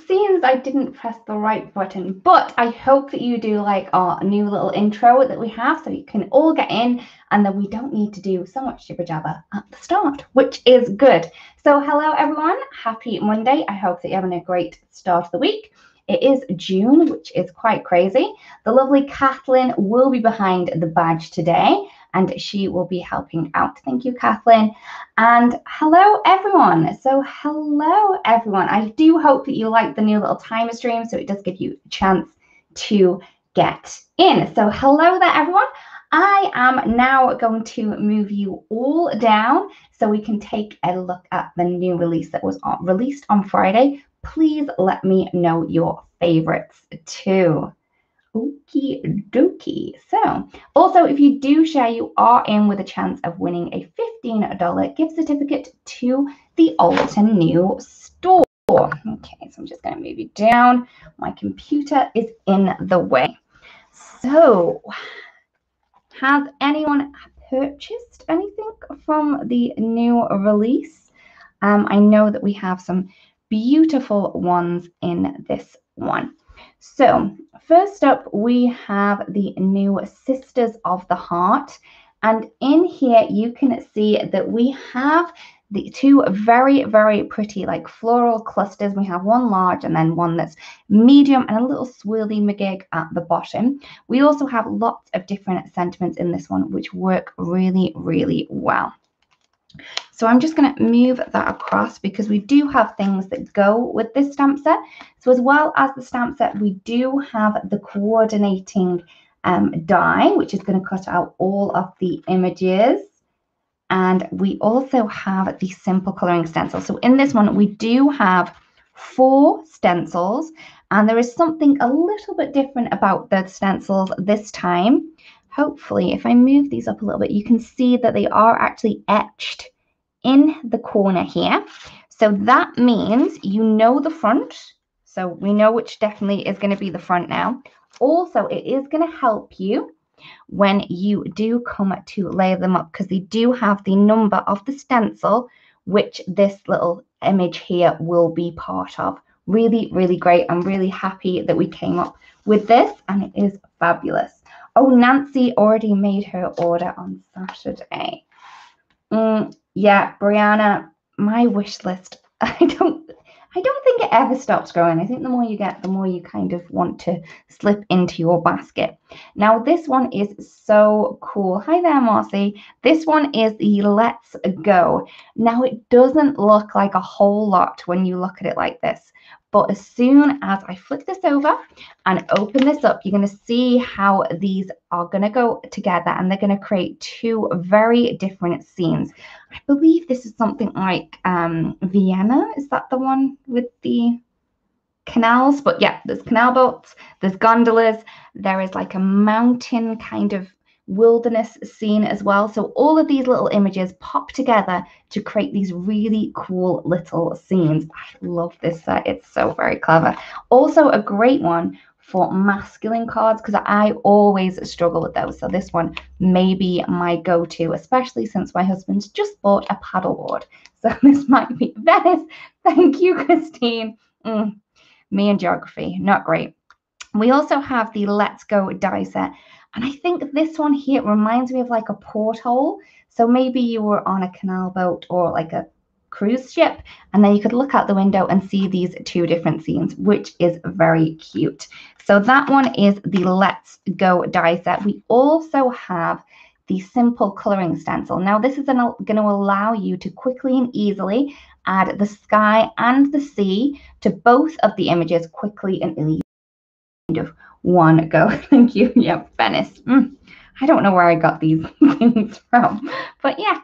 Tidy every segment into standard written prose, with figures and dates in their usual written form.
Seems I didn't press the right button, but I hope that you do like our new little intro that we have, so you can all get in and then we don't need to do so much jibber jabber at the start, which is good. So hello everyone, happy Monday. I hope that you're having a great start of the week. It is June, which is quite crazy. The lovely Kathleen will be behind the badge today and she will be helping out. Thank you, Kathleen. And hello, everyone. So hello, everyone. I do hope that you like the new little timer stream, so it does give you a chance to get in. So hello there, everyone. I am now going to move you all down so we can take a look at the new release that was released on Friday. Please let me know your favorites too. Okie dokie. So also, if you do share, you are in with a chance of winning a $15 gift certificate to the Alton New store. Okay, so I'm just going to move you down. My computer is in the way. So has anyone purchased anything from the new release? I know that we have some beautiful ones in this one. So first up, we have the new Sisters of the Heart. And in here, you can see that we have the two very, very pretty like floral clusters. We have one large and then one that's medium and a little swirly magig at the bottom. We also have lots of different sentiments in this one, which work really, really well. So I'm just going to move that across because we do have things that go with this stamp set. So as well as the stamp set, we do have the coordinating die, which is going to cut out all of the images. And we also have the simple coloring stencil. So in this one, we do have 4 stencils. And there is something a little bit different about the stencils this time. Hopefully, if I move these up a little bit, you can see that they are actually etched in the corner here. So that means you know the front. So we know which definitely is going to be the front now. Also, it is going to help you when you do come to layer them up because they do have the number of the stencil, which this little image here will be part of. Really, really great. I'm really happy that we came up with this and it is fabulous. Oh, Nancy already made her order on Saturday. Yeah, Brianna, my wish list, I don't think it ever stops growing. I think the more you get, the more you kind of want to slip into your basket. Now, this one is so cool. Hi there, Marcy. This one is the Let's Go. Now, it doesn't look like a whole lot when you look at it like this. But as soon as I flip this over and open this up, you're going to see how these are going to go together and they're going to create 2 very different scenes. I believe this is something like Vienna. Is that the one with the canals? But yeah, there's canal boats, there's gondolas, there is like a mountain kind of wilderness scene as well. So all of these little images pop together to create these really cool little scenes. I love this set. It's so very clever. Also a great one for masculine cards because I always struggle with those. So this one may be my go-to, especially since my husband's just bought a paddleboard. So this might be Venice. Thank you, Christine. Me and geography, not great. We also have the Let's Go die set. And I think this one here reminds me of like a porthole. So maybe you were on a canal boat or like a cruise ship, and then you could look out the window and see these 2 different scenes, which is very cute. So that one is the Let's Go die set. We also have the simple coloring stencil. Now this is going to allow you to quickly and easily add the sky and the sea to both of the images quickly and easily. Kind of one go. Thank you. Yeah, Venice. I don't know where I got these things from, but yeah.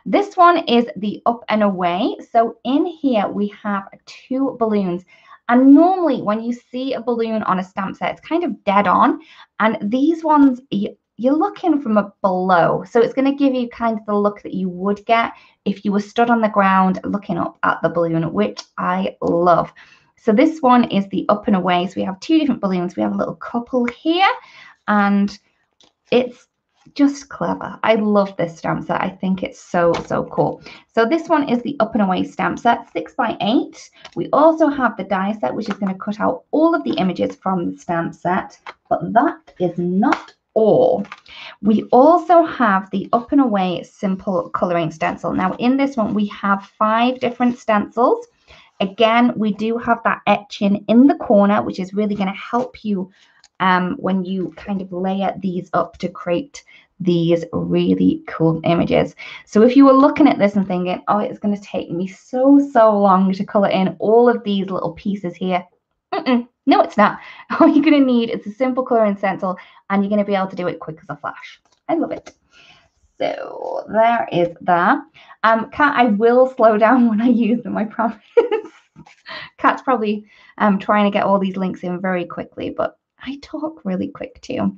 This one is the Up and Away. So in here we have 2 balloons. And normally when you see a balloon on a stamp set, it's kind of dead on. And these ones, you're looking from below. So it's going to give you kind of the look that you would get if you were stood on the ground looking up at the balloon, which I love. So this one is the Up and Away. So we have 2 different balloons. We have a little couple here and it's just clever. I love this stamp set. I think it's so cool. So this one is the Up and Away stamp set, 6x8. We also have the die set, which is going to cut out all of the images from the stamp set, but that is not all. We also have the Up and Away simple coloring stencil. Now in this one we have 5 different stencils. Again, we do have that etching in the corner, which is really going to help you when you kind of layer these up to create these really cool images. So if you were looking at this and thinking, oh, it's going to take me so long to color in all of these little pieces here, no, it's not. All you're going to need is a simple coloring stencil, and you're going to be able to do it quick as a flash. I love it. So there is that. Kat, I will slow down when I use them, I promise. Kat's probably trying to get all these links in very quickly, but I talk really quick too.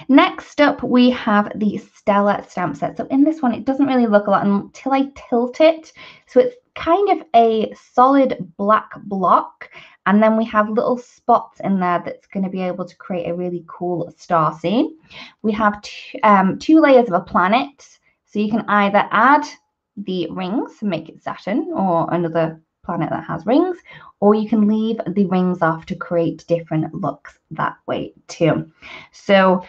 Next up, we have the Stella stamp set. So in this one, it doesn't really look a lot until I tilt it. So it's kind of a solid black block. And then we have little spots in there that's going to be able to create a really cool star scene. We have 2 layers of a planet. So you can either add the rings and make it Saturn or another planet that has rings, or you can leave the rings off to create different looks that way too. So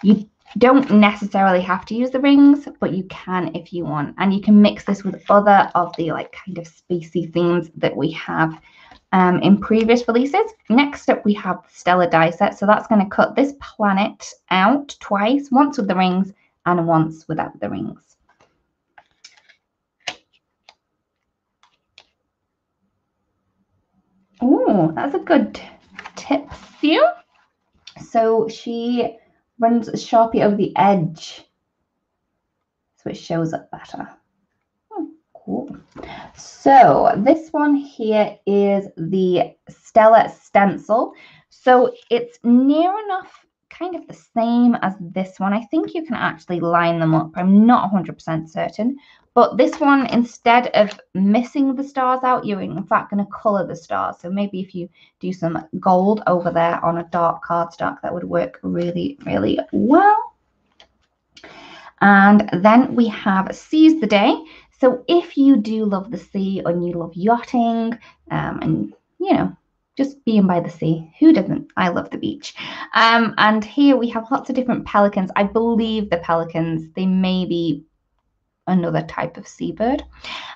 you don't necessarily have to use the rings, but you can if you want. And you can mix this with other of the like kind of spacey themes that we have in previous releases. Next up, we have the Stella die set. So that's going to cut this planet out twice, once with the rings and once without the rings. Oh, that's a good tip for you. So she runs a Sharpie over the edge so it shows up better. Oh, cool. So this one here is the Stella stencil. So it's near enough kind of the same as this one. I think you can actually line them up. I'm not 100% certain. But this one, instead of missing the stars out, you're in fact going to color the stars. So maybe if you do some gold over there on a dark cardstock, that would work really well. And then we have Seize the Day. So if you do love the sea and you love yachting and, you know, just being by the sea, who doesn't? I love the beach. And here we have lots of different pelicans. I believe the pelicans, they may be another type of seabird.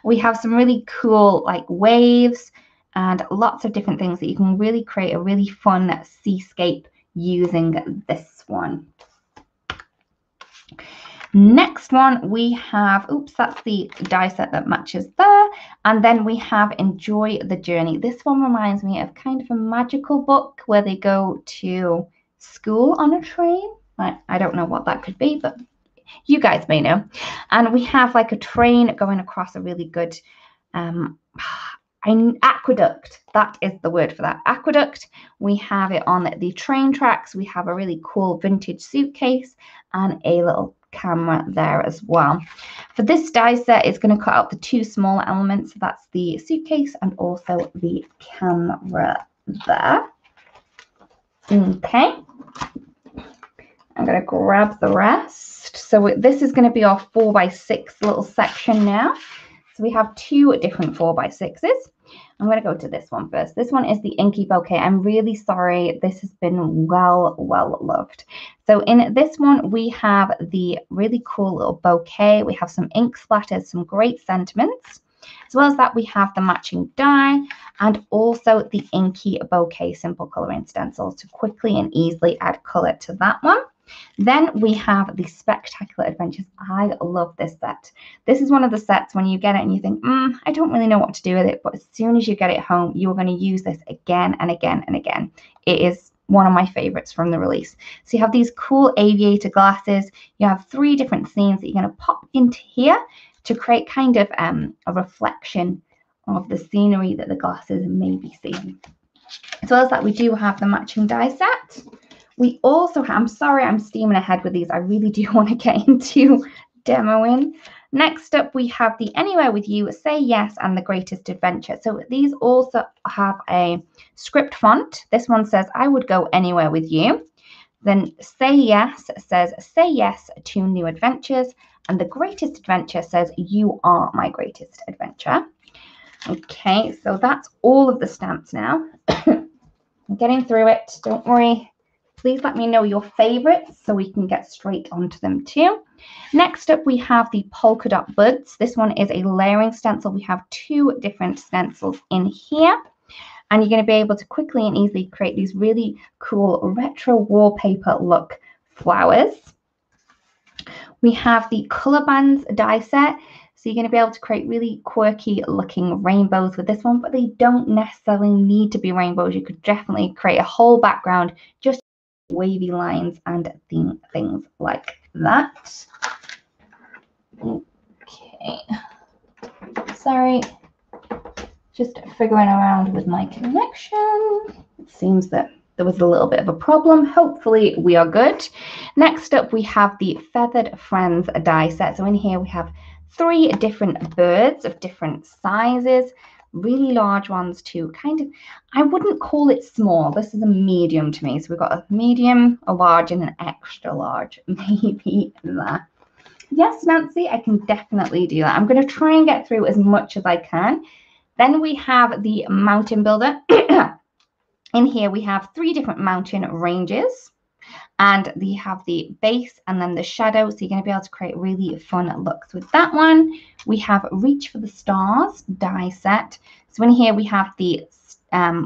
We have some really cool like waves and lots of different things that you can really create a really fun seascape using this one. Next one we have, oops, that's the die set that matches there. And then we have Enjoy the Journey. This one reminds me of kind of a magical book where they go to school on a train. I don't know what that could be, but you guys may know. And we have like a train going across a really good aqueduct. That is the word for that, aqueduct. We have it on the train tracks. We have a really cool vintage suitcase and a little camera there as well. For this die set, it's going to cut out the 2 smaller elements. So that's the suitcase and also the camera there. Okay. I'm going to grab the rest. So this is going to be our 4x6 little section now. So we have 2 different 4x6s. I'm going to go to this one first. This one is the Inky Bouquet. I'm really sorry. This has been well loved. So in this one, we have the really cool little bouquet. We have some ink splatters, some great sentiments. As well as that, we have the matching die and also the Inky Bouquet simple coloring stencil to quickly and easily add color to that one. Then we have the Spectacular Adventures. I love this set. This is one of the sets when you get it and you think, I don't really know what to do with it. But as soon as you get it home, you're going to use this again and again and again. It is one of my favorites from the release. So you have these cool aviator glasses. You have 3 different scenes that you're going to pop into here to create kind of a reflection of the scenery that the glasses may be seeing. As well as that, we do have the matching die set. We also have, I'm sorry I'm steaming ahead with these. I really do want to get into demoing. Next up, we have the Anywhere With You, Say Yes, and The Greatest Adventure. So these also have a script font. This one says, I would go anywhere with you. Then Say Yes says, say yes to new adventures. And The Greatest Adventure says, you are my greatest adventure. Okay, so that's all of the stamps now. I'm getting through it, don't worry. Please let me know your favorites so we can get straight onto them too. Next up, we have the polka dot buds. This one is a layering stencil. We have 2 different stencils in here. And you're going to be able to quickly and easily create these really cool retro wallpaper look flowers. We have the Color Bands die set. So you're going to be able to create really quirky looking rainbows with this one, but they don't necessarily need to be rainbows. You could definitely create a whole background just wavy lines and things like that. Okay. Sorry. Just figuring around with my connection. It seems that there was a little bit of a problem. Hopefully we are good. Next up, we have the Feathered Friends die set. So in here we have 3 different birds of different sizes, really large ones too. Kind of, I wouldn't call it small. This is a medium to me. So we've got a medium, a large, and an extra large, maybe there. Yes, Nancy, I can definitely do that. I'm going to try and get through as much as I can. Then we have the Mountain Builder. In here we have 3 different mountain ranges, and we have the base and then the shadow, so you're going to be able to create really fun looks with that one. We have Reach for the Stars die set. So in here we have the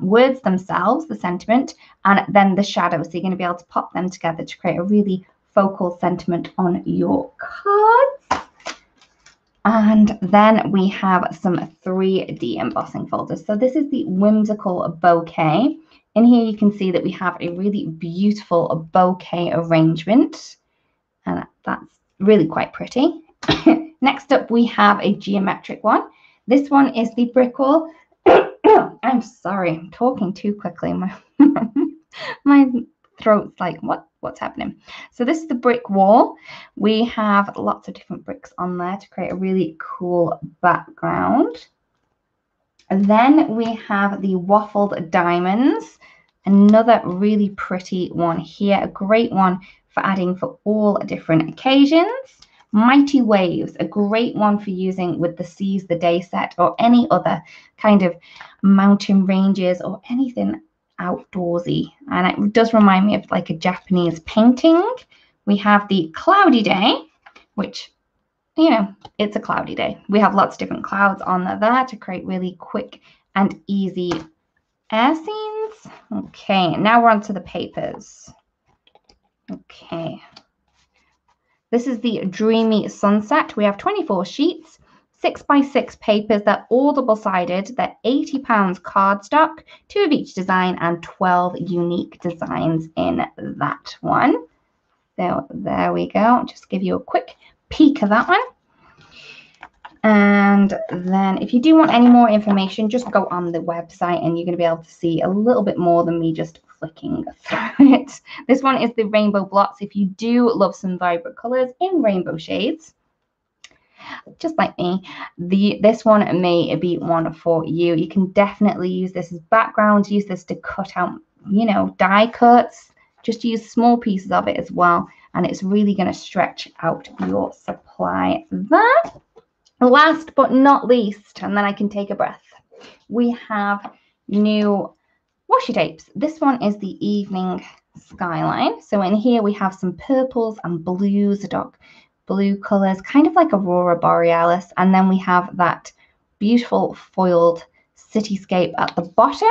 words themselves, the sentiment, and then the shadow, so you're going to be able to pop them together to create a really focal sentiment on your cards. And then we have some 3D embossing folders. So this is the Whimsical Bouquet. In here you can see that we have a really beautiful bouquet arrangement. And that's really quite pretty. Next up we have a geometric one. This one is the brick wall. I'm sorry, I'm talking too quickly. My throat's like, what's happening? So this is the brick wall. We have lots of different bricks on there to create a really cool background. And then we have the Waffled Diamonds, another really pretty one here, a great one for adding for all different occasions. Mighty Waves, a great one for using with the Seize the Day set or any other kind of mountain ranges or anything outdoorsy, and it does remind me of like a Japanese painting. We have the Cloudy Day, which, you know, it's a cloudy day. We have lots of different clouds on there to create really quick and easy air scenes. Okay, now we're on to the papers. Okay, this is the Dreamy Sunset. We have 24 sheets, 6x6 papers. They're all double-sided. They're £80 cardstock, 2 of each design, and 12 unique designs in that one. There we go. Just give you a quick peek of that one. And then if you do want any more information, just go on the website and you're going to be able to see a little bit more than me just flicking through it. This one is the Rainbow Blots. If you do love some vibrant colors in rainbow shades, just like me, this one may be one for you. You can definitely use this as background, use this to cut out, you know, die cuts. Just use small pieces of it as well, and it's really going to stretch out your supply there. Last but not least, and then I can take a breath, we have new washi tapes. This one is the Evening Skyline. So in here we have some purples and blues, dark blue colors, kind of like Aurora Borealis. And then we have that beautiful foiled cityscape at the bottom.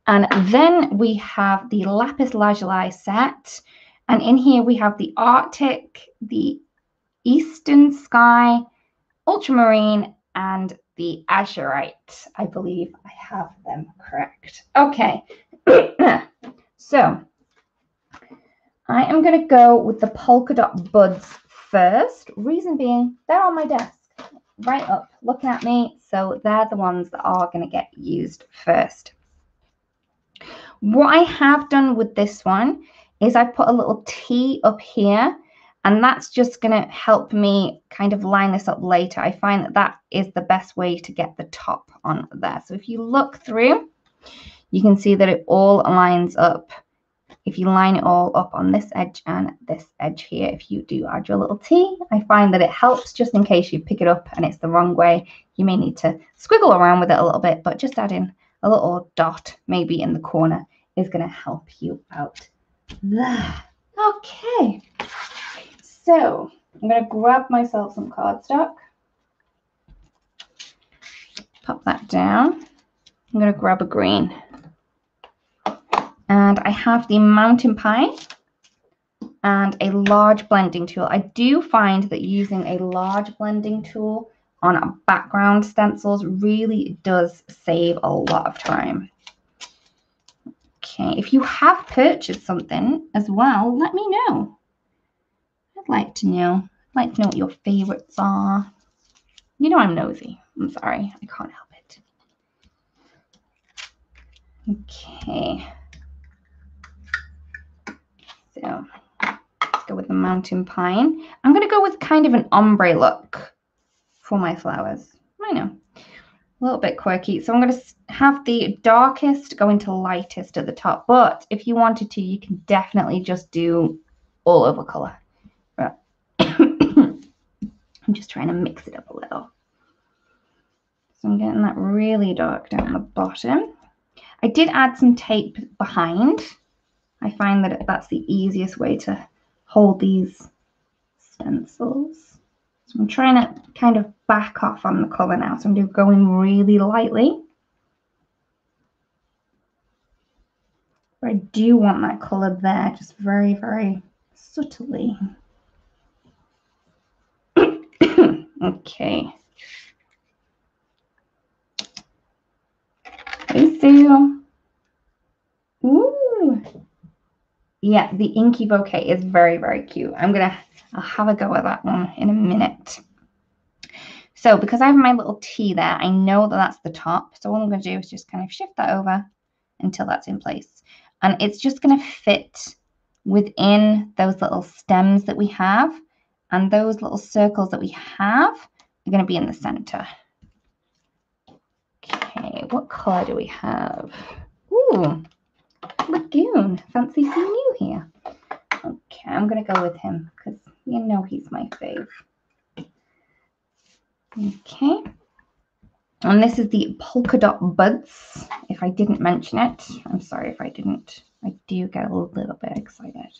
And then we have the Lapis Lazuli set. And in here we have the Arctic, the Eastern Sky, Ultramarine, and the Azurite. I believe I have them correct. Okay. So I am going to go with the polka dot buds first. Reason being, they're on my desk right up looking at me. So they're the ones that are going to get used first. What I have done with this one is I put a little T up here, and that's just going to help me kind of line this up later. I find that that is the best way to get the top on there. So if you look through, you can see that it all lines up if you line it all up on this edge and this edge here, if you do add your little T, I find that it helps just in case you pick it up and it's the wrong way. You may need to squiggle around with it a little bit, but just adding a little dot maybe in the corner is going to help you out there. Okay, so I'm going to grab myself some cardstock, pop that down. I'm going to grab a green. And I have the Mountain Pine and a large blending tool. I do find that using a large blending tool on background stencils really does save a lot of time. Okay, if you have purchased something as well, let me know. I'd like to know. I'd like to know what your favorites are. You know I'm nosy. I'm sorry, I can't help it. Okay. So let's go with the Mountain Pine. I'm going to go with kind of an ombre look for my flowers. I know, a little bit quirky. So I'm going to have the darkest go into lightest at the top. But if you wanted to, you can definitely just do all over color. But I'm just trying to mix it up a little. So I'm getting that really dark down the bottom. I did add some tape behind. I find that that's the easiest way to hold these stencils. So I'm trying to kind of back off on the colour now. So I'm going really lightly. But I do want that colour there, just very, very subtly. Okay. Hey, Sue. Ooh. Yeah, the Inky Bouquet is very, very cute. I'll have a go at that one in a minute. So because I have my little T there, I know that that's the top. So all I'm going to do is just kind of shift that over until that's in place. And it's just going to fit within those little stems that we have. And those little circles that we have are going to be in the center. Okay, what color do we have? Ooh, Lagoon. Fancy seeing you here. Okay, I'm going to go with him because you know he's my fave. Okay. And this is the Polka Dot Buds. If I didn't mention it, I'm sorry if I didn't. I do get a little bit excited.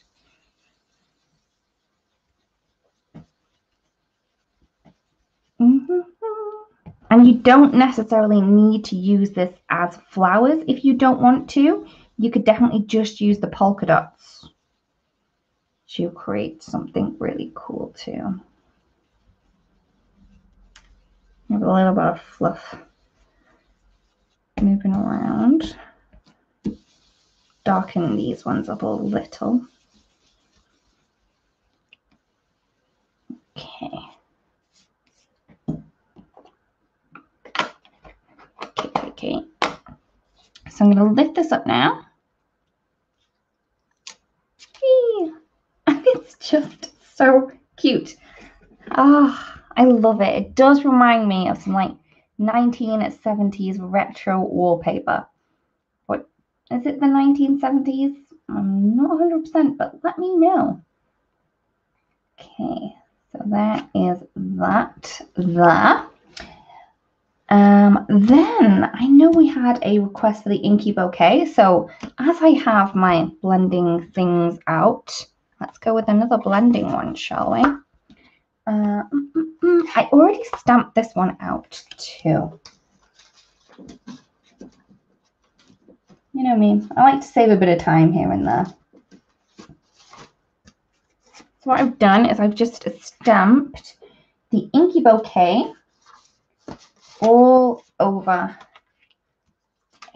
And you don't necessarily need to use this as flowers if you don't want to. You could definitely just use the polka dots to create something really cool too. Have a little bit of fluff moving around. Darken these ones up a little. Okay. Okay. So I'm going to lift this up now. It's just so cute. Ah, I love it. It does remind me of some like 1970s retro wallpaper. What is it, the 1970s? I'm not 100%, but let me know. Okay, so that is that there. Then I know we had a request for the Inky Bouquet. So as I have my blending things out, let's go with another blending one, shall we? I already stamped this one out too. You know me, I like to save a bit of time here and there. So what I've done is I've just stamped the Inky Bouquet all over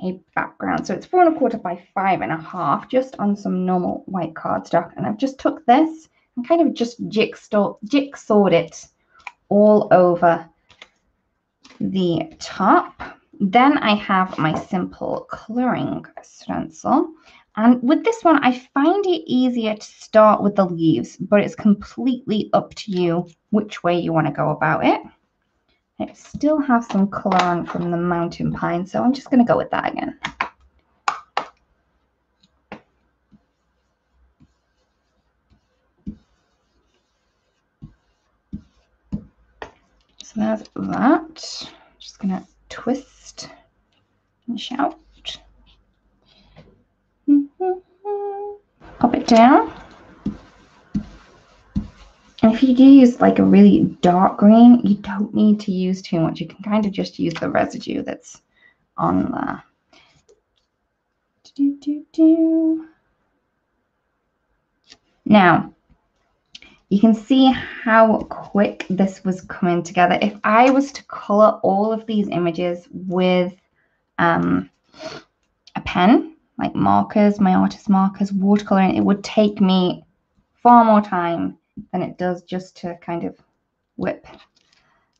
a background. So it's 4 1/4 by 5 1/2, just on some normal white cardstock. And I've just took this and kind of just jigsawed it all over the top. Then I have my simple coloring stencil. And with this one, I find it easier to start with the leaves, but it's completely up to you which way you want to go about it. I still have some color on from the Mountain Pine, so I'm just going to go with that again. So there's that. Just gonna twist and shout. Pop it down. And if you do use like a really dark green, you don't need to use too much. You can kind of just use the residue that's on there. Now, you can see how quick this was coming together. If I was to color all of these images with a pen, like markers, my artist markers, watercoloring, it would take me far more time than it does just to kind of whip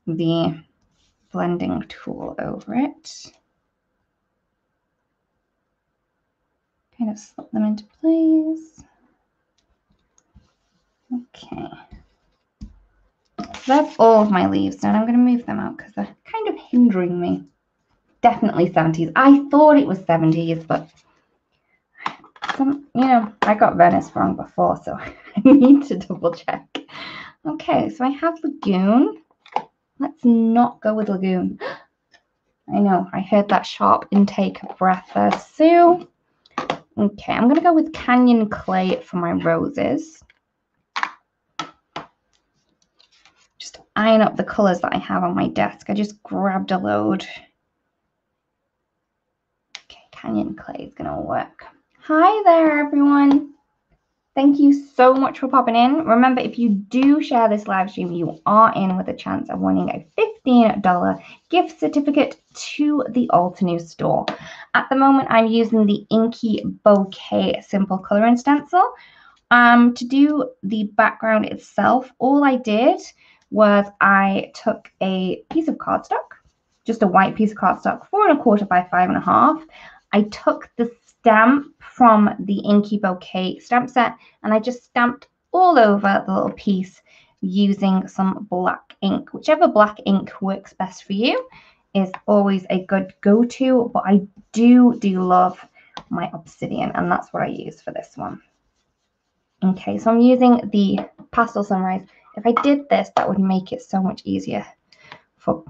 the blending tool over it. Kind of slip them into place. Okay. So that's all of my leaves. Now I'm going to move them out because they're kind of hindering me. Definitely 70s. I thought it was 70s, but I got Venice wrong before, so I need to double check. Okay, so I have Lagoon. Let's not go with Lagoon. I know, I heard that sharp intake of breath there, Sue. Okay, I'm going to go with Canyon Clay for my roses. Just eyeing up the colours that I have on my desk. I just grabbed a load. Okay, Canyon Clay is going to work. Hi there, everyone. Thank you so much for popping in. Remember, if you do share this live stream, you are in with a chance of winning a $15 gift certificate to the Altenew store. At the moment, I'm using the Inky Bouquet Simple Coloring Stencil. To do the background itself, all I did was I took a piece of cardstock, just a white piece of cardstock, 4 1/4 by 5 1/2. I took the stamp from the Inky Bouquet stamp set and I just stamped all over the little piece using some black ink. Whichever black ink works best for you is always a good go-to, but I do love my Obsidian, and that's what I use for this one. Okay, so I'm using the Pastel Sunrise. If I did this, that would make it so much easier for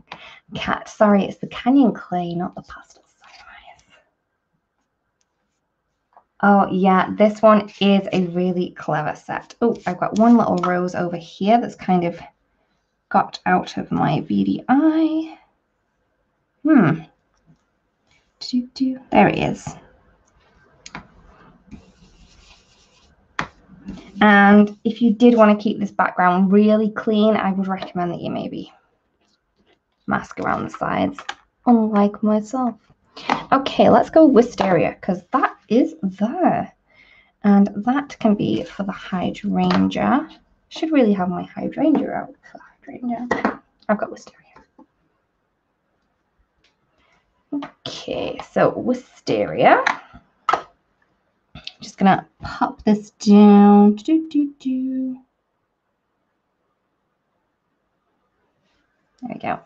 Kat. Sorry, it's the Canyon Clay, not the Pastel Sunrise. Oh yeah, this one is a really clever set. Oh, I've got one little rose over here that's kind of got out of my VDI. There it is. And if you did want to keep this background really clean, I would recommend that you maybe mask around the sides, unlike myself. Okay, let's go Wisteria, because that is there. And that can be for the Hydrangea. Should really have my Hydrangea out for Hydrangea. I've got Wisteria. Okay, so Wisteria. Just gonna pop this down. There we go.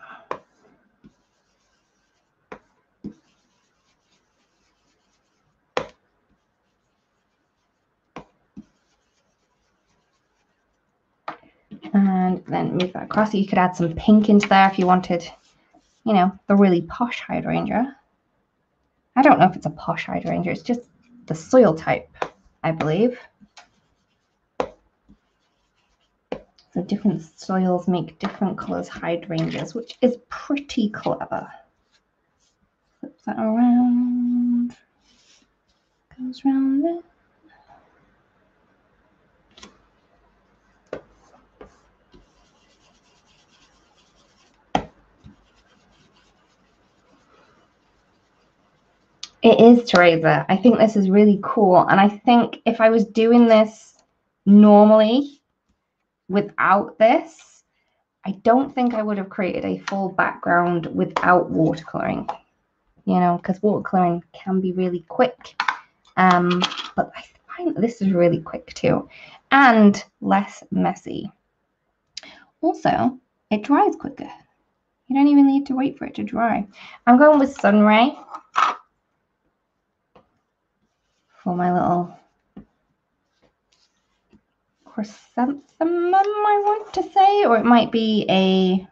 And then move that across. So you could add some pink into there if you wanted, you know, the really posh hydrangea. I don't know if it's a posh hydrangea. It's just the soil type, I believe. So different soils make different colors hydrangeas, which is pretty clever. Flip that around. Goes around there. It is, Teresa. I think this is really cool. And I think if I was doing this normally without this, I don't think I would have created a full background without watercoloring, you know, because watercoloring can be really quick. But I find this is really quick too and less messy. Also, it dries quicker. You don't even need to wait for it to dry. I'm going with Sunray for my little chrysanthemum, I want to say, or it might be a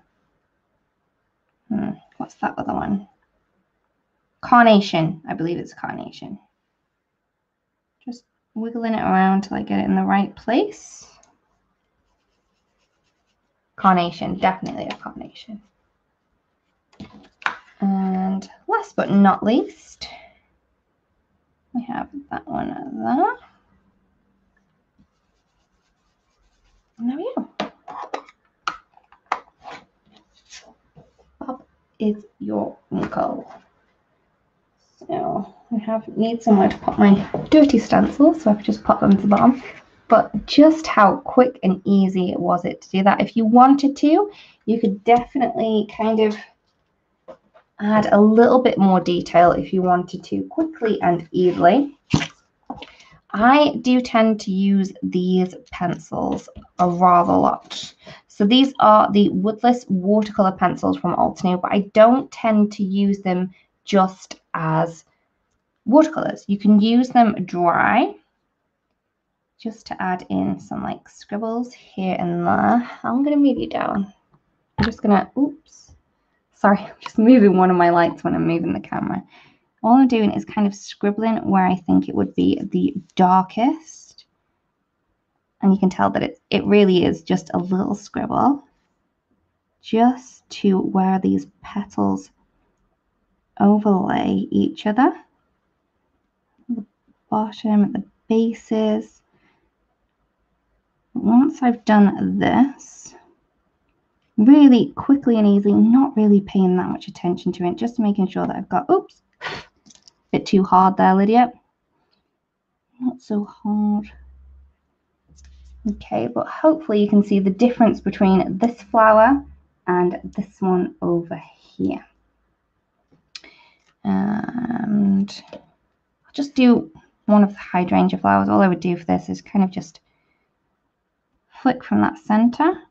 what's that other one? Carnation. I believe it's carnation. Just wiggling it around till I get it in the right place. Carnation, definitely a carnation. And last but not least, we have that one there. And there we go. Bob is your uncle. So I need somewhere to put my dirty stencils, so I could just pop them to the bottom. But just how quick and easy was it to do that. If you wanted to, you could definitely kind of add a little bit more detail if you wanted to, quickly and easily. I do tend to use these pencils a rather lot. So these are the Woodless watercolor pencils from Altenew, but I don't tend to use them just as watercolors. You can use them dry, just to add in some like scribbles here and there. I'm going to move you down. I'm just going to, oops, sorry, I'm just moving one of my lights when I'm moving the camera. All I'm doing is kind of scribbling where I think it would be the darkest. And you can tell that it really is just a little scribble, just to where these petals overlay each other. The bottom, the bases. Once I've done this, really quickly and easily, not really paying that much attention to it, just making sure that I've got, oops, a bit too hard there, Lydia. Not so hard. Okay, but hopefully you can see the difference between this flower and this one over here. And I'll just do one of the hydrangea flowers. All I would do for this is kind of just flick from that center.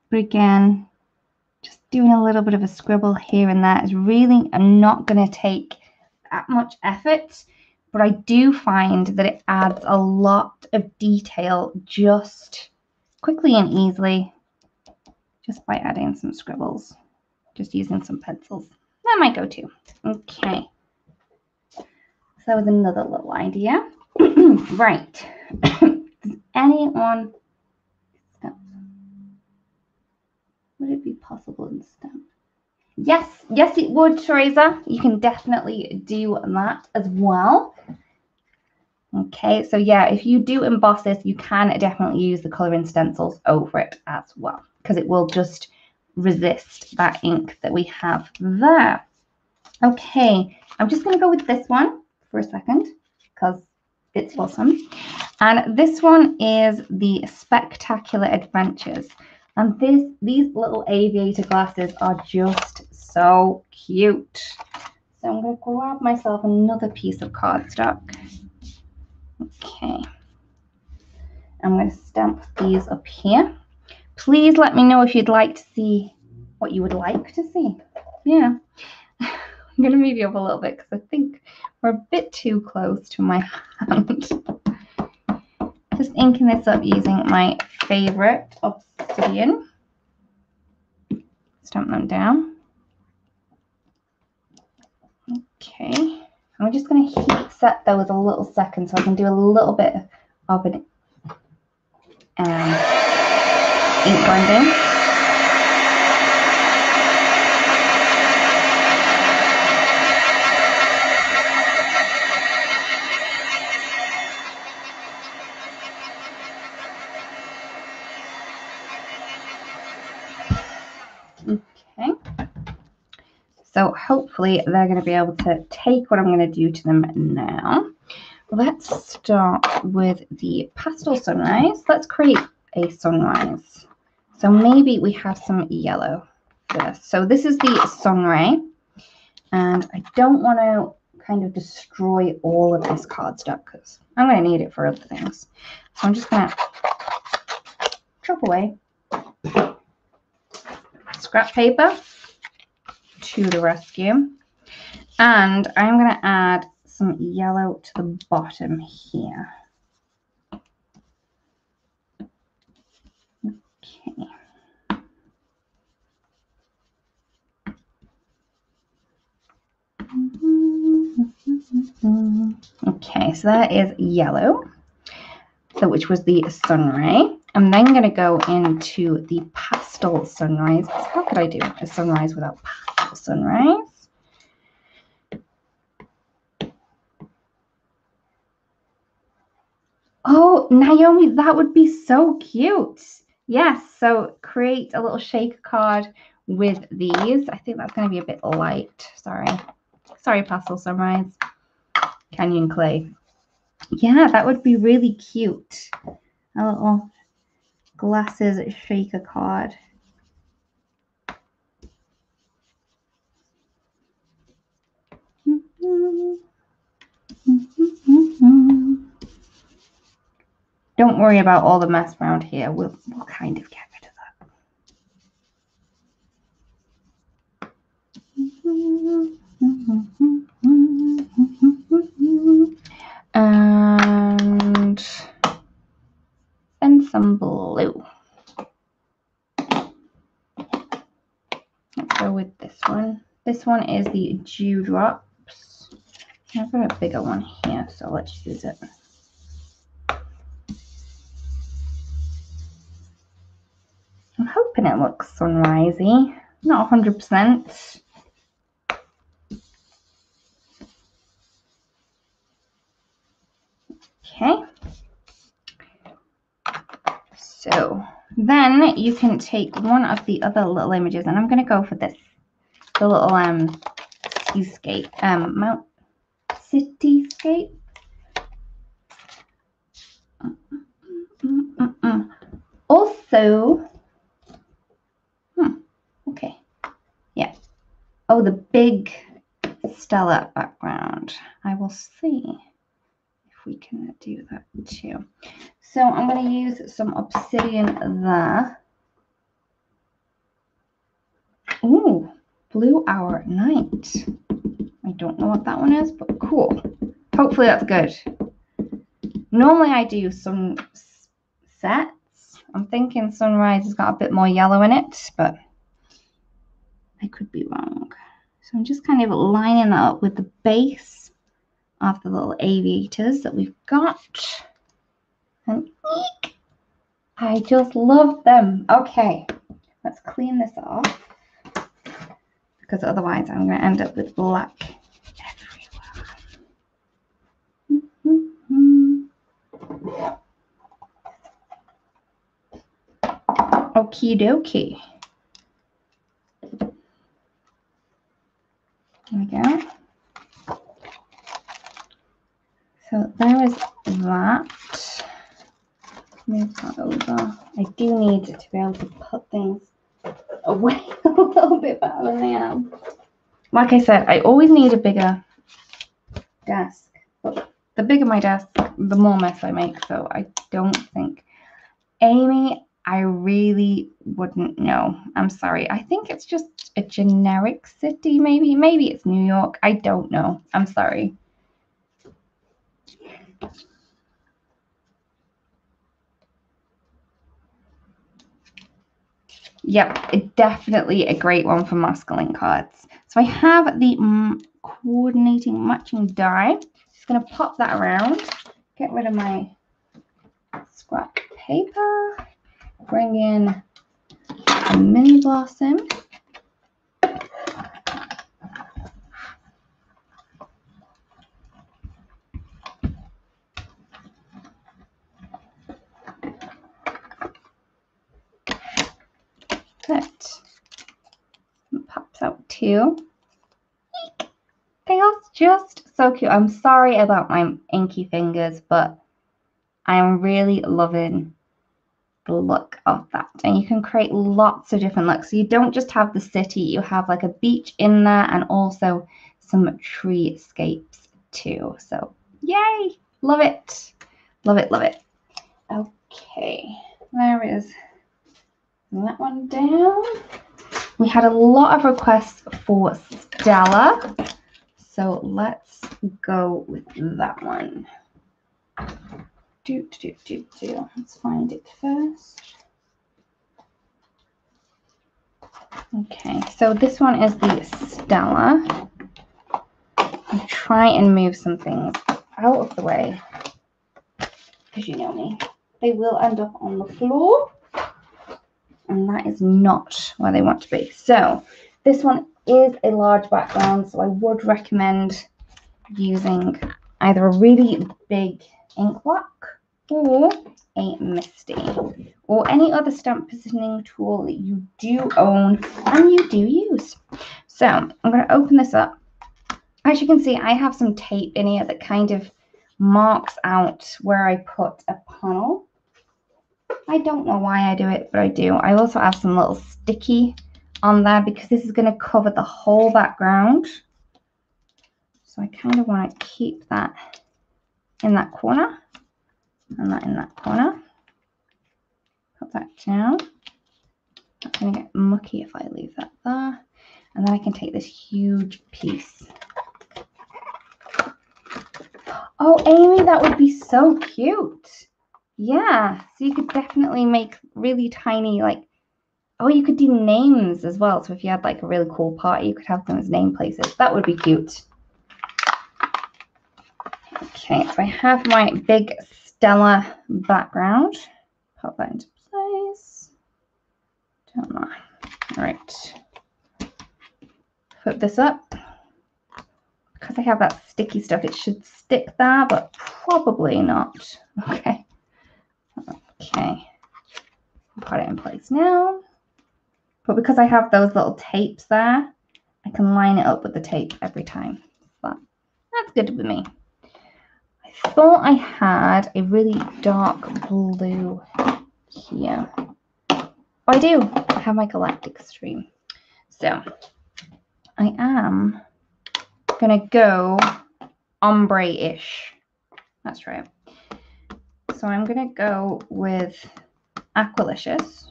But again, just doing a little bit of a scribble here and there is really not going to take that much effort, but I do find that it adds a lot of detail just quickly and easily, just by adding some scribbles, just using some pencils. That might go too. Okay, so that was another little idea. Right. Does anyone, would it be possible in stamp? Yes, yes it would, Teresa. You can definitely do that as well. Okay, so yeah, if you do emboss this, you can definitely use the colouring stencils over it as well, because it will just resist that ink that we have there. Okay, I'm just going to go with this one for a second, because it's awesome. And this one is the Spectacular Adventures. And these little aviator glasses are just so cute. So I'm going to grab myself another piece of cardstock. Okay. I'm going to stamp these up here. Please let me know if you'd like to see what you would like to see. Yeah. I'm going to move you up a little bit because I think we're a bit too close to my hand. Just inking this up using my favorite obsidian. Stamp them down. Okay. I'm just going to heat set those a little second so I can do a little bit of an ink blending. Okay, so hopefully they're going to be able to take what I'm going to do to them now. Let's start with the pastel sunrise. Let's create a sunrise. So maybe we have some yellow for this. So this is the sunray, and I don't want to kind of destroy all of this cardstock because I'm going to need it for other things. So I'm just going to chop away scrap paper to the rescue, and I'm going to add some yellow to the bottom here. Okay, so that is yellow, so which was the sunray. I'm then going to go into the pastel sunrise. How could I do a sunrise without pastel sunrise? Oh, Naomi, that would be so cute. Yes, so create a little shaker card with these. I think that's going to be a bit light. Sorry, pastel sunrise. Canyon clay. Yeah, that would be really cute. A little glasses shaker card. Don't worry about all the mess around here. We'll kind of get rid of that. And some blue. Let's go with this one. This one is the Dewdrops. I've got a bigger one here, so let's use it. I'm hoping it looks sunrisey. Not 100%. Okay. So then you can take one of the other little images, and I'm going to go for this, the little seascape, Mount Cityscape. Also, okay, yeah. Oh, the big stellar background. I will see if we can do that too. So I'm going to use some obsidian there. Ooh, Blue Hour Night. I don't know what that one is, but cool. Hopefully that's good. Normally I do sunsets. I'm thinking sunrise has got a bit more yellow in it, but I could be wrong. So I'm just kind of lining that up with the base of the little aviators that we've got. And eek, I just love them. Okay, let's clean this off, because otherwise I'm going to end up with black everywhere. Okie dokie. There we go. So there is that. Move that over. I do need to be able to put things away a little bit better than I am. Like I said, I always need a bigger desk. But the bigger my desk, the more mess I make. So I don't think. Amy, I really wouldn't know. I'm sorry. I think it's just a generic city, maybe. Maybe it's New York. I don't know. I'm sorry. Yep, definitely a great one for masculine cards. So I have the coordinating matching die. Just going to pop that around. Get rid of my scrap paper. Bring in a mini blossom. That pops out too. They are just so cute. I'm sorry about my inky fingers, but I am really loving the look of that. And you can create lots of different looks. So you don't just have the city, you have like a beach in there and also some treescapes too. So yay, love it. Love it, love it. Okay, there is that one down. We had a lot of requests for Stella, so let's go with that one. Let's find it first. Okay, so this one is the Stella. I'll try and move some things out of the way, because you know me, they will end up on the floor, and that is not where they want to be. So this one is a large background, so I would recommend using either a really big ink block or a Misty or any other stamp positioning tool that you do own and you do use. So I'm going to open this up. As you can see, I have some tape in here that kind of marks out where I put a panel. I don't know why I do it, but I do. I also have some little sticky on there because this is going to cover the whole background. So I kind of want to keep that in that corner and that in that corner. Put that down. That's going to get mucky if I leave that there. And then I can take this huge piece. Oh, Amy, that would be so cute. Yeah, so you could definitely make really tiny, like, oh, you could do names as well. So if you had like a really cool party, you could have them as name places. That would be cute. Okay, so I have my big Stella background. Pop that into place. Don't know. All right. Put this up. Because I have that sticky stuff, it should stick there, but probably not. Okay. Okay. Put it in place now. But because I have those little tapes there, I can line it up with the tape every time. But that's good with me. I thought I had a really dark blue here. Oh, I do. I have my Galactic Stream. So I am going to go ombre-ish. That's right. So I'm going to go with Aqualicious.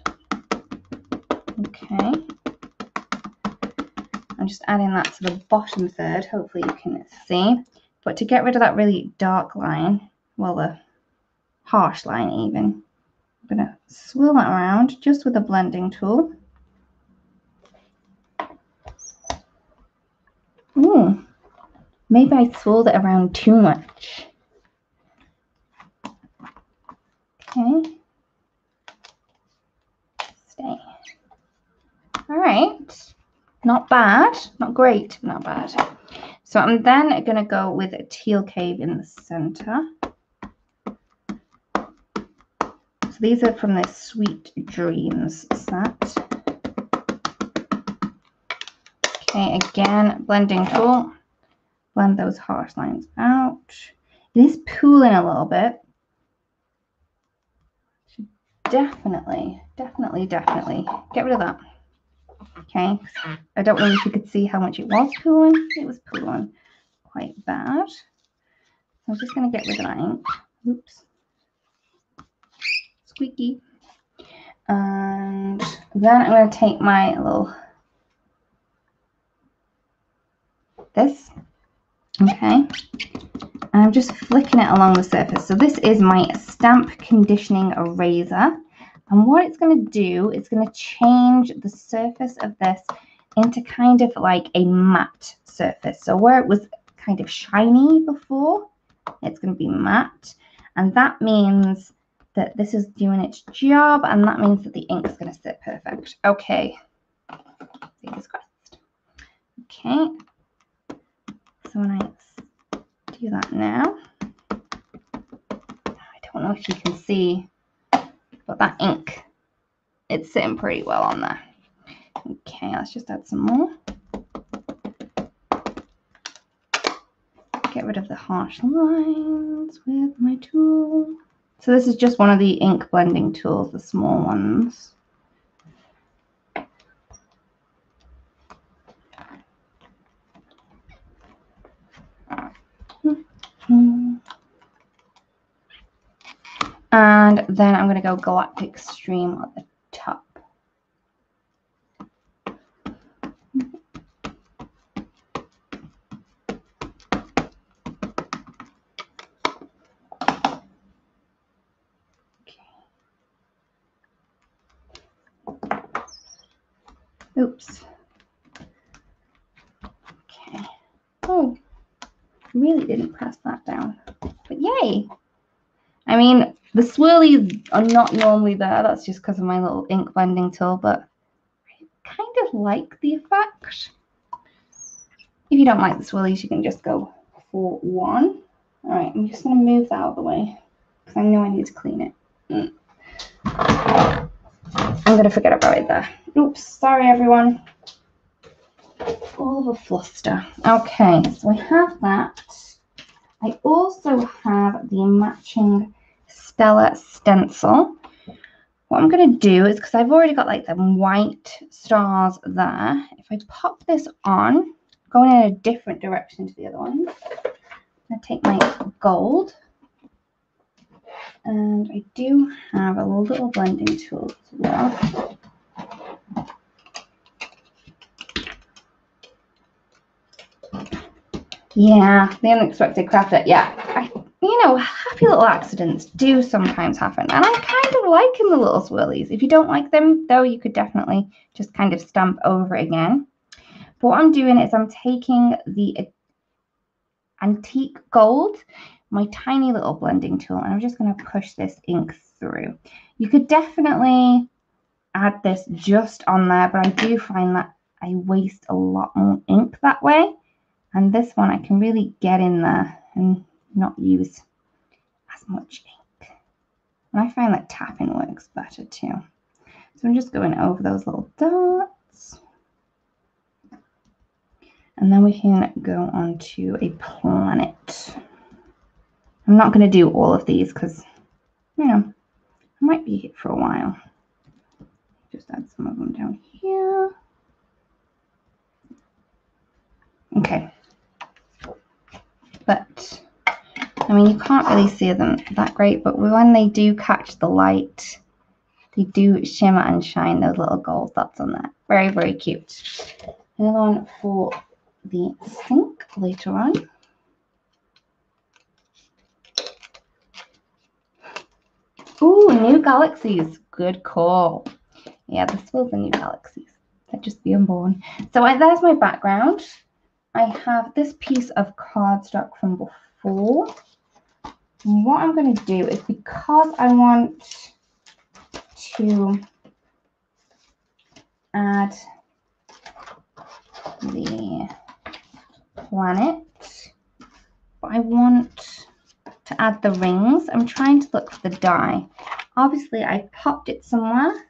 Okay. I'm just adding that to the bottom third. Hopefully you can see. But to get rid of that really dark line, well, the harsh line even, I'm going to swirl that around just with a blending tool. Ooh, maybe I swirled it around too much. Okay. Stay. All right. Not bad. Not great. Not bad. So I'm then going to go with a Teal Cave in the center. So these are from the Sweet Dreams set. Okay, again, blending tool. Blend those harsh lines out. It is pooling a little bit. Should definitely get rid of that. Okay, I don't know if you could see how much it was pooling. It was pooling quite bad. So I'm just going to get rid of that ink. Oops. Squeaky. And then I'm going to take my little, this, okay, and I'm just flicking it along the surface. So this is my stamp conditioning eraser, and what it's going to do, it's going to change the surface of this into kind of like a matte surface. So where it was kind of shiny before, it's going to be matte, and that means that this is doing its job, and that means that the ink is going to sit perfect. Okay, fingers crossed. Okay, so when I do that now, I don't know if you can see, but that ink, it's sitting pretty well on there. Okay, let's just add some more. Get rid of the harsh lines with my tool. So this is just one of the ink blending tools, the small ones. And then I'm going to go Galactic Stream at the top. Oops. Okay. Oh, really didn't press that down. yay. I mean, the swirlies are not normally there. That's just because of my little ink blending tool, but I kind of like the effect. If you don't like the swirlies, you can just go for one. All right, I'm just going to move that out of the way because I know I need to clean it. I'm going to forget about it there. Oops, sorry everyone. All of a fluster. Okay, so I have that. I also have the matching Stella stencil. What I'm going to do is, because I've already got like them white stars there, if I pop this on, going in a different direction to the other ones, I'm going to take my gold, and I do have a little blending tool as well. Yeah, the unexpected crafter. Yeah, you know, happy little accidents do sometimes happen. And I kind of liking the little swirlies. If you don't like them, though, you could definitely just kind of stamp over it again. But what I'm doing is I'm taking the antique gold, my tiny little blending tool, and I'm just going to push this ink through. You could definitely add this just on there, but I do find that I waste a lot more ink that way. And this one, I can really get in there and not use as much ink. And I find that tapping works better too. So I'm just going over those little dots. And then we can go on to a planet. I'm not going to do all of these because, you know, I might be here for a while. Just add some of them down here. Okay. But, I mean, you can't really see them that great, but when they do catch the light, they do shimmer and shine, those little gold dots on there. Very, very cute. Another one for the sink later on. Ooh, new galaxies. Good call. Yeah, this was the new galaxies. They'd just be unborn. So there's my background. I have this piece of cardstock from before. And what I'm going to do is, because I want to add the planet, but I want to add the rings. I'm trying to look for the die. Obviously, I popped it somewhere.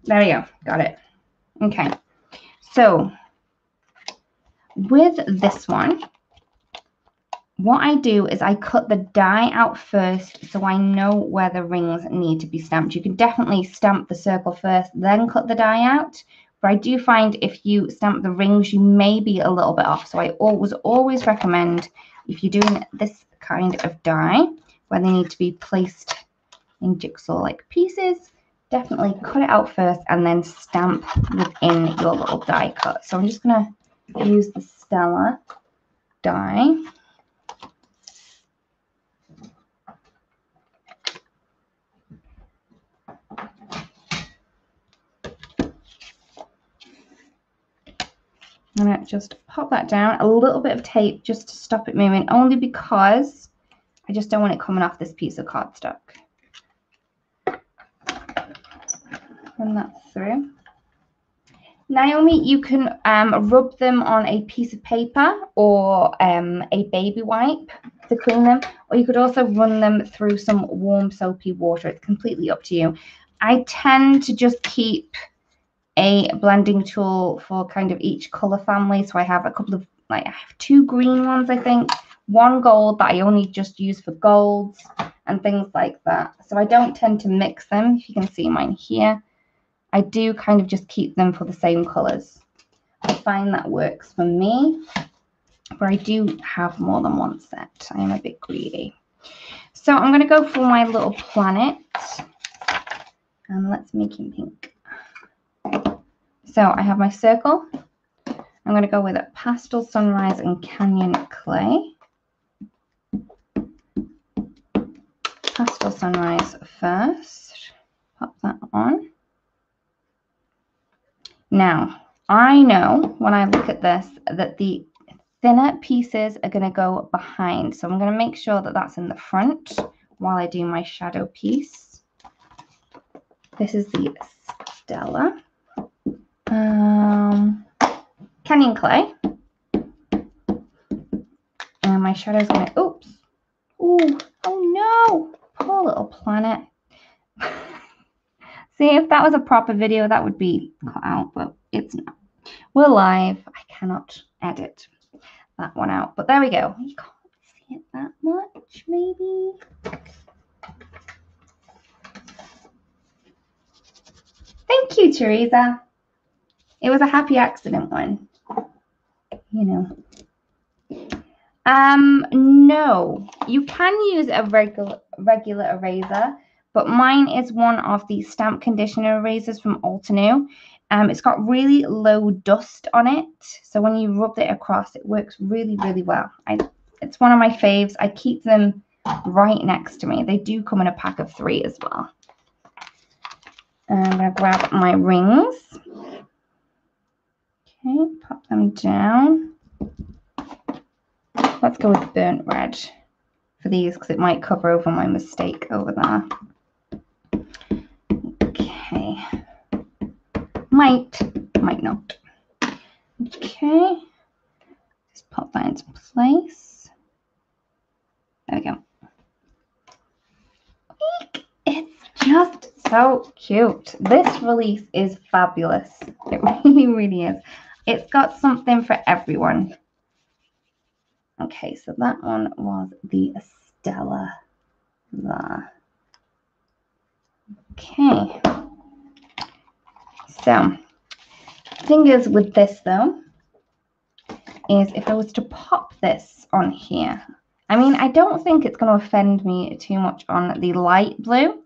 There we go. Got it. Okay. So with this one, what I do is I cut the die out first so I know where the rings need to be stamped. You can definitely stamp the circle first, then cut the die out. But I do find if you stamp the rings, you may be a little bit off. So I always recommend, if you're doing this kind of die where they need to be placed in jigsaw-like pieces, definitely cut it out first and then stamp within your little die cut. So I'm just going to use the Stella die. I'm going to just pop that down, a little bit of tape just to stop it moving, only because I just don't want it coming off this piece of cardstock. Run that through. Naomi, you can rub them on a piece of paper or a baby wipe to clean them, or you could also run them through some warm soapy water. It's completely up to you. I tend to just keep a blending tool for kind of each color family. So I have a couple of, I have 2 green ones, I think, 1 gold that I only just use for golds and things like that. So I don't tend to mix them. If you can see mine here, I do kind of just keep them for the same colors. I find that works for me, but I do have more than one set. I am a bit greedy. So I'm going to go for my little planet, and let's make him pink. So I have my circle. I'm going to go with a Pastel Sunrise and Canyon Clay. Pastel Sunrise first. Pop that on. Now, I know when I look at this that the thinner pieces are going to go behind. So I'm going to make sure that that's in the front while I do my shadow piece. This is the Stella Canyon clay. And my shadow is going to, oops. Ooh, oh no, poor little planet. See, if that was a proper video, that would be cut out, but it's not. We're live. I cannot edit that one out. But there we go. You can't see it that much, maybe. Thank you, Teresa. It was a happy accident one. You know. No. You can use a regular eraser, but mine is one of the stamp conditioner erasers from Altenew. It's got really low dust on it, so when you rub it across, it works really, really well. It's one of my faves. I keep them right next to me. They do come in a pack of 3 as well. I'm going to grab my rings. Okay, pop them down. Let's go with burnt red for these because it might cover over my mistake over there. Okay. Might not. Okay. Just pop that into place. There we go. It's just so cute. This release is fabulous. It really, really is. It's got something for everyone. Okay, so that one was the Stella there. Okay. So, the thing is with this though, is if I was to pop this on here, I mean, I don't think it's going to offend me too much on the light blue,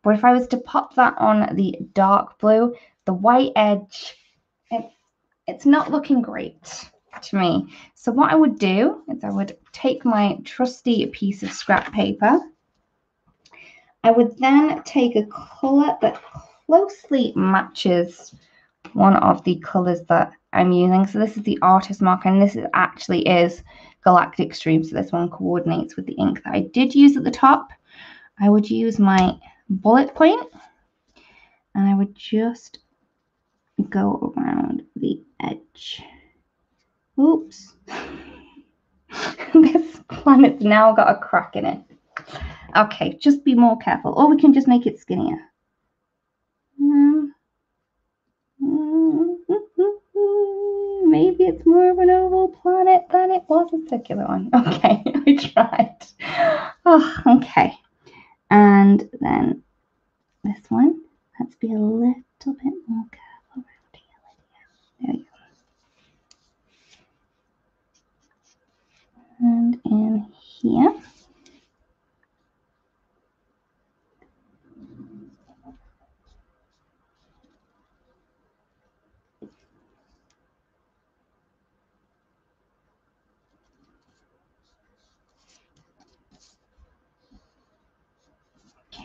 but if I was to pop that on the dark blue, the white edge, it's not looking great to me. So what I would do is I would take my trusty piece of scrap paper. I would then take a color that closely matches one of the colors that I'm using. So this is the artist marker, and this actually is Galactic Stream. So this one coordinates with the ink that I did use at the top. I would use my bullet point, and I would just go around the edge. Oops. This planet's now got a crack in it. Okay, just be more careful. Or we can just make it skinnier. Maybe it's more of an oval planet than it was a circular one. Okay, I tried. Oh, okay. And then this one, let's be a little bit more careful around here. There we go. And in here.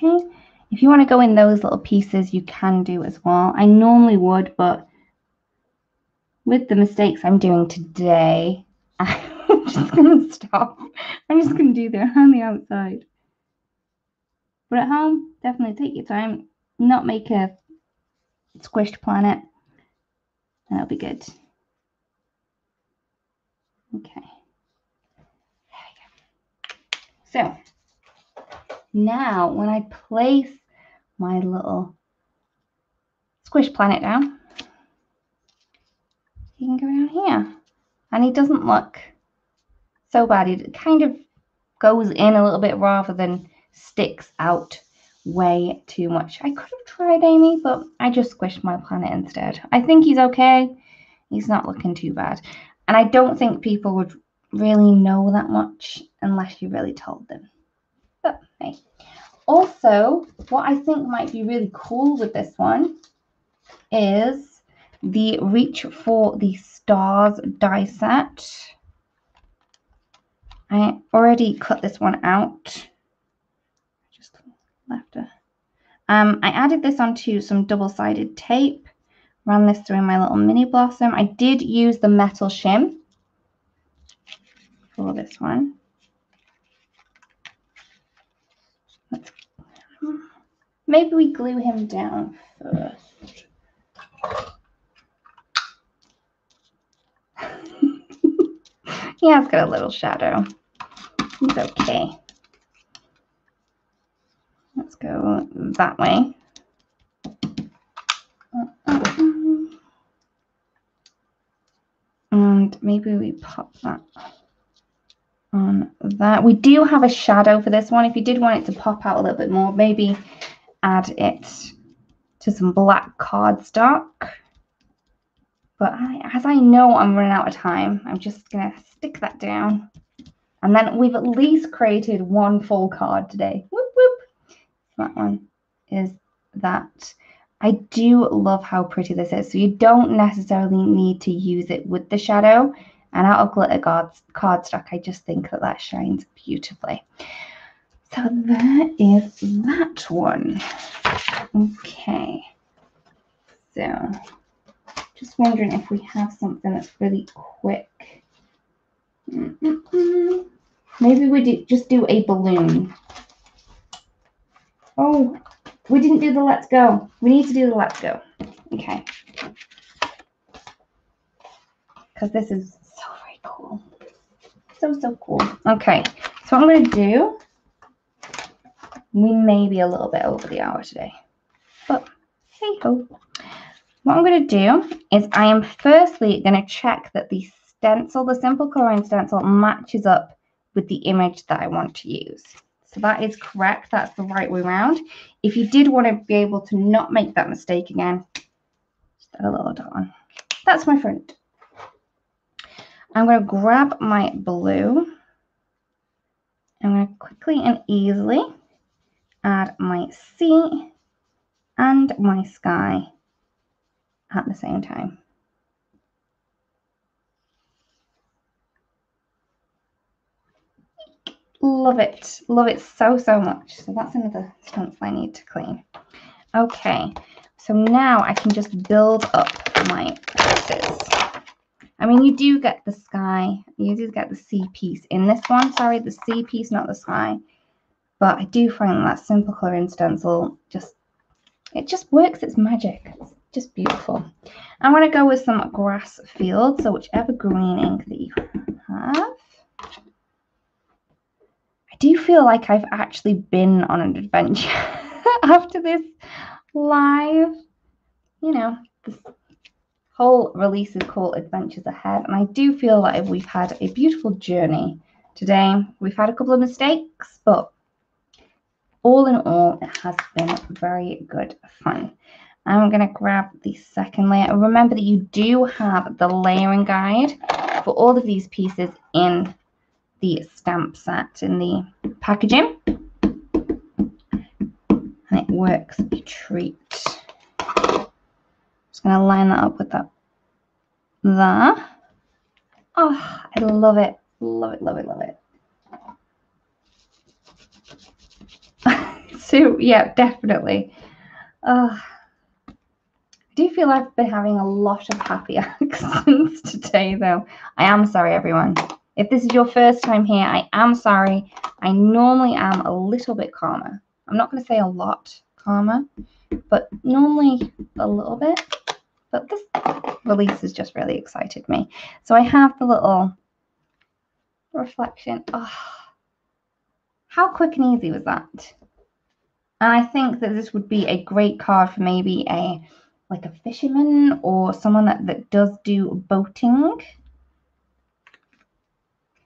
Okay, if you want to go in those little pieces, you can do as well. I normally would, but with the mistakes I'm doing today, I'm just going to stop. I'm just going to do that on the outside. But at home, definitely take your time. Not make a squished planet. That'll be good. Okay. So now when I place my little squish planet down, he can go down here. And he doesn't look so bad. It kind of goes in a little bit rather than sticks out way too much. I could have tried Amy, but I just squished my planet instead. I think he's okay. He's not looking too bad. And I don't think people would really know that much unless you really told them. But hey. Also, what I think might be really cool with this one is the Reach for the Stars die set. I already cut this one out. Just left it. I added this onto some double-sided tape. Ran this through my little mini blossom. I did use the metal shim. for this one. Maybe we glue him down first. He has got a little shadow. He's okay. Let's go that way. And maybe we pop that on that. We do have a shadow for this one. If you did want it to pop out a little bit more, maybe add it to some black cardstock. But as I know I'm running out of time, I'm just going to stick that down. And then we've at least created one full card today. Whoop, whoop. That one is that. I do love how pretty this is. So you don't necessarily need to use it with the shadow. And out of glitter cardstock, I just think that that shines beautifully. So there is that one. Okay. So just wondering if we have something that's really quick. Maybe we just do a balloon. Oh, we didn't do the let's go. We need to do the let's go. Okay. Because this is so very cool. So cool. Okay. So what I'm going to do, we may be a little bit over the hour today. But hey ho. What I'm going to do is I am firstly going to check that the stencil, the simple coloring stencil, matches up with the image that I want to use. So that is correct. That's the right way around. If you did want to be able to not make that mistake again, just add a little dot on. That's my front. I'm going to grab my blue. I'm going to quickly and easily add my sea and my sky at the same time. Love it so much. So that's another stencil I need to clean. Okay, so now I can just build up my pieces. I mean, you do get the sky, you do get the sea piece in this one. Sorry, the sea piece, not the sky. But I do find that simple coloring stencil it just works its magic. It's just beautiful. I'm going to go with some grass field, so whichever green ink that you have. I do feel like I've actually been on an adventure after this live. You know, this whole release is called Adventures Ahead, and I do feel like we've had a beautiful journey today. We've had a couple of mistakes, but all in all, it has been very good fun. I'm going to grab the second layer. Remember that you do have the layering guide for all of these pieces in the stamp set, in the packaging. And it works a treat. Just going to line that up with that there. Oh, I love it. Love it, love it, love it. So, yeah, definitely. I do feel I've been having a lot of happy accents today, though. I am sorry, everyone. If this is your first time here, I am sorry. I normally am a little bit calmer. I'm not going to say a lot calmer, but normally a little bit. But this release has just really excited me. So I have the little reflection. Oh, how quick and easy was that? And I think that this would be a great card for maybe like a fisherman or someone that does do boating.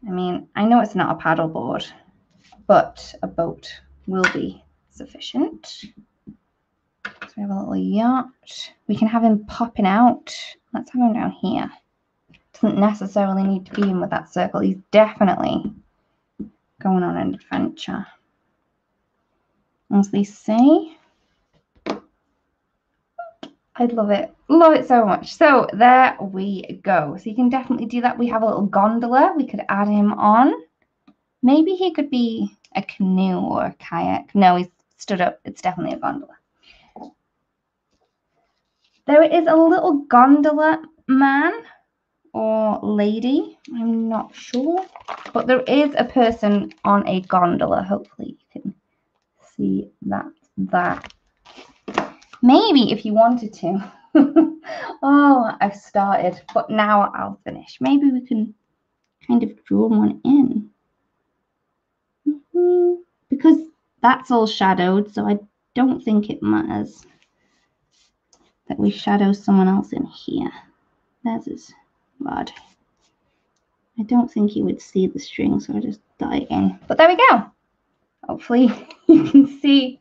I mean, I know it's not a paddleboard, but a boat will be sufficient. So we have a little yacht. We can have him popping out. Let's have him down here. Doesn't necessarily need to be in with that circle. He's definitely going on an adventure. As they say. I love it. Love it so much. So there we go. So you can definitely do that. We have a little gondola. We could add him on. Maybe he could be a canoe or a kayak. No, he's stood up. It's definitely a gondola. There is a little gondola man or lady. I'm not sure. But there is a person on a gondola. Hopefully you can see that there. Maybe if you wanted to. Oh, I've started, but now I'll finish. Maybe we can kind of draw one in. Because that's all shadowed, so I don't think it matters that we shadow someone else in here. There's his rod. I don't think he would see the string, so I just dot it in. But there we go. Hopefully you can see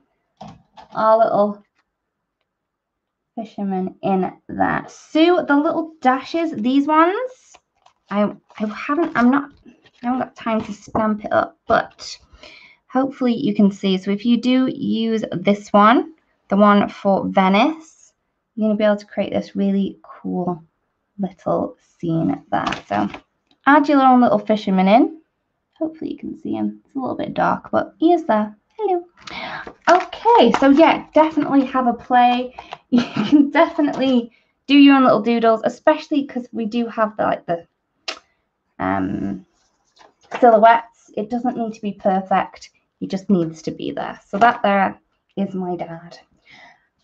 our little fisherman in there. So the little dashes, these ones, I haven't got time to stamp it up, but hopefully you can see. So if you do use this one, the one for Venice, you're going to be able to create this really cool little scene there. So add your own little fisherman in. Hopefully you can see him. It's a little bit dark, but he is there. Hello. Okay, so yeah, definitely have a play. You can definitely do your own little doodles, especially because we do have the silhouettes. It doesn't need to be perfect. It just needs to be there. So that there is my dad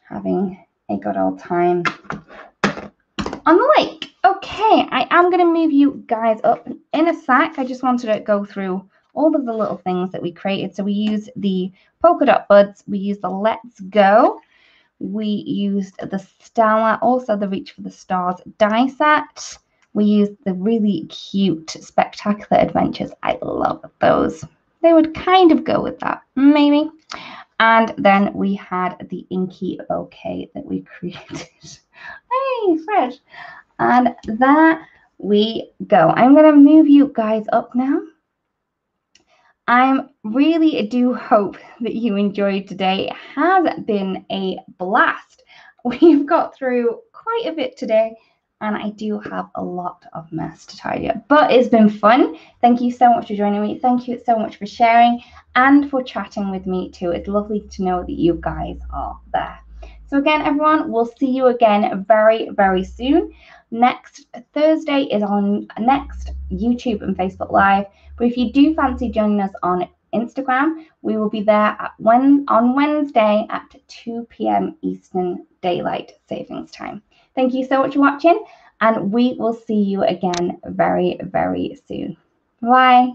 having a good old time on the lake. Okay, I am going to move you guys up in a sec. I just wanted to go through all of the little things that we created. So we used the polka dot buds, we used the Let's Go, we used the Stella, also the Reach for the Stars die set. We used the really cute Spectacular Adventures. I love those. They would kind of go with that, maybe. And then we had the Inky Bouquet that we created. Hey, Fred. And there we go. I'm going to move you guys up now. I really do hope that you enjoyed today. It has been a blast. We've got through quite a bit today, and I do have a lot of mess to tidy up, but it's been fun. Thank you so much for joining me. Thank you so much for sharing and for chatting with me too. It's lovely to know that you guys are there. So again, everyone, we'll see you again very, very soon. Next Thursday is on next YouTube and Facebook Live. But if you do fancy joining us on Instagram, we will be there on Wednesday at 2 p.m. Eastern Daylight Savings Time. Thank you so much for watching, and we will see you again very, very soon. Bye.